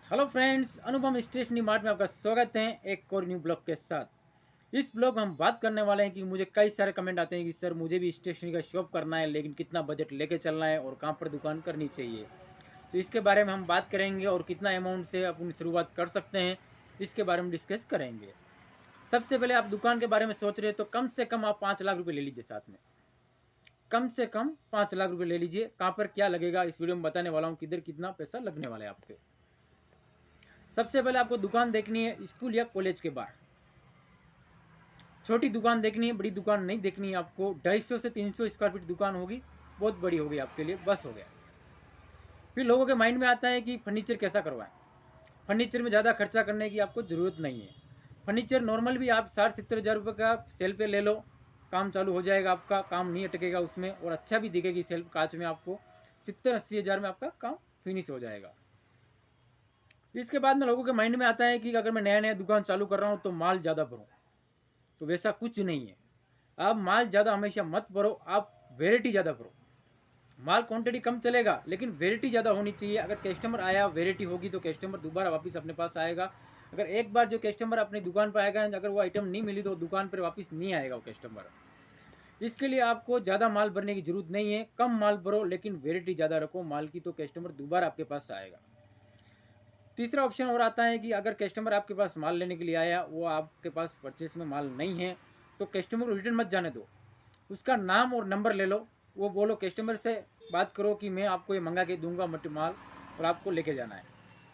Hello friends, अनुपम stationery mart में आपका स्वागत है एक और न्यू ब्लॉग के साथ। इस ब्लॉग में हम बात करने वाले हैं कि मुझे कई सारे कमेंट आते हैं कि सर मुझे भी स्टेशनरी का शॉप करना है, लेकिन कितना बजट लेके चलना है और कहाँ पर दुकान करनी चाहिए। तो इसके बारे में हम बात करेंगे और कितना अमाउंट से अपनी शुरुआत कर सकते हैं, इसके बारे में डिस्कस करेंगे। सबसे पहले आप दुकान के बारे में सोच रहे हो तो कम से कम आप 5 लाख रुपये ले लीजिए। साथ में कम से कम 5 लाख रुपये ले लीजिए। कहाँ पर क्या लगेगा इस वीडियो में बताने वाला हूँ, किधर कितना पैसा लगने वाला है आपके। सबसे पहले आपको दुकान देखनी है स्कूल या कॉलेज के बाहर। छोटी दुकान देखनी है, बड़ी दुकान नहीं देखनी है आपको। 250 से 300 स्क्वायर फीट दुकान होगी, बहुत बड़ी होगी आपके लिए, बस हो गया। फिर लोगों के माइंड में आता है कि फर्नीचर कैसा करवाएं। फर्नीचर में ज़्यादा खर्चा करने की आपको ज़रूरत नहीं है। फर्नीचर नॉर्मल भी आप 60-70 हज़ार रुपये का सेल पे ले लो, काम चालू हो जाएगा आपका, काम नहीं अटकेगा उसमें और अच्छा भी दिखेगी सेल्फ कांच में। आपको 70-80 हज़ार में आपका काम फिनिश हो जाएगा। इसके बाद में लोगों के माइंड में आता है कि अगर मैं नया नया दुकान चालू कर रहा हूँ तो माल ज़्यादा भरूँ। तो वैसा कुछ नहीं है। आप माल ज़्यादा हमेशा मत भरो, आप वेराइटी ज़्यादा भरो। माल क्वांटिटी कम चलेगा लेकिन वेराइटी ज़्यादा होनी चाहिए। अगर कस्टमर आया, वेराइटी होगी तो कस्टमर दोबारा वापस अपने पास आएगा। अगर एक बार जो कस्टमर अपनी दुकान पर आएगा, अगर वो आइटम नहीं मिली तो दुकान पर वापस नहीं आएगा वो कस्टमर। इसके लिए आपको ज़्यादा माल भरने की जरूरत नहीं है। कम माल भरो लेकिन वेराइटी ज़्यादा रखो माल की, तो कस्टमर दोबारा आपके पास आएगा। तीसरा ऑप्शन और आता है कि अगर कस्टमर आपके पास माल लेने के लिए आया, वो आपके पास परचेस में माल नहीं है, तो कस्टमर को रिटर्न मत जाने दो। उसका नाम और नंबर ले लो, वो बोलो, कस्टमर से बात करो कि मैं आपको ये मंगा के दूंगा माल और आपको लेके जाना है।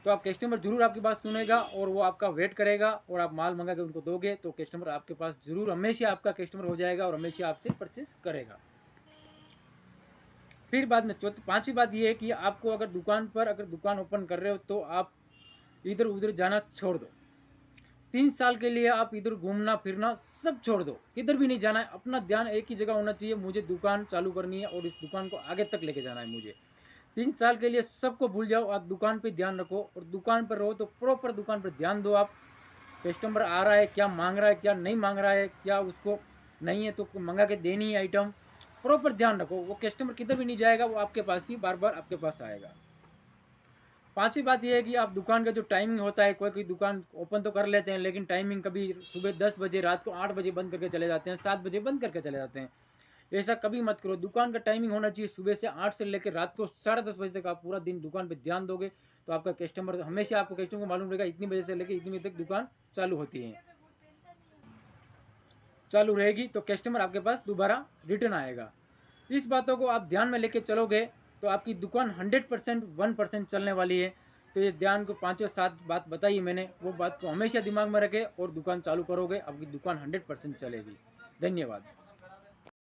तो आप कस्टमर जरूर आपकी बात सुनेगा और वो आपका वेट करेगा और आप माल मंगा के उनको दोगे तो कस्टमर आपके पास जरूर हमेशा आपका कस्टमर हो जाएगा और हमेशा आपसे परचेस करेगा। फिर बाद में पांचवी बात ये है कि आपको अगर दुकान ओपन कर रहे हो तो आप इधर उधर जाना छोड़ दो। 3 साल के लिए आप इधर घूमना फिरना सब छोड़ दो, किधर भी नहीं जाना है। अपना ध्यान एक ही जगह होना चाहिए, मुझे दुकान चालू करनी है और इस दुकान को आगे तक लेके जाना है मुझे। 3 साल के लिए सबको भूल जाओ, आप दुकान पे ध्यान रखो और दुकान पर रहो तो प्रॉपर दुकान पर ध्यान दो। आप कस्टमर आ रहा है, क्या मांग रहा है, क्या नहीं मांग रहा है, क्या उसको नहीं है तो मंगा के देनी है आइटम, प्रॉपर ध्यान रखो। वो कस्टमर किधर भी नहीं जाएगा, वो आपके पास ही बार बार आपके पास आएगा। पांचवी बात यह है कि आप दुकान का जो टाइमिंग होता है, कोई कोई दुकान ओपन तो कर लेते हैं लेकिन टाइमिंग कभी सुबह 10 बजे, रात को 8 बजे बंद करके चले जाते हैं, 7 बजे बंद करके चले जाते हैं। ऐसा कभी मत करो। दुकान का टाइमिंग होना चाहिए सुबह से 8 से लेकर रात को 10:30 बजे तक। आप पूरा दिन दुकान पर ध्यान दोगे तो आपका कस्टमर हमेशा, आपको कस्टमर को मालूम रहेगा इतनी बजे से लेकर इतनी बजे तक दुकान चालू होती है, चालू रहेगी, तो कस्टमर आपके पास दोबारा रिटर्न आएगा। इस बातों को आप ध्यान में लेके चलोगे तो आपकी दुकान 100% 1% चलने वाली है। तो ये ध्यान को 5 और 7 बात बताई मैंने, वो बात को हमेशा दिमाग में रखें और दुकान चालू करोगे, आपकी दुकान 100% चलेगी। धन्यवाद।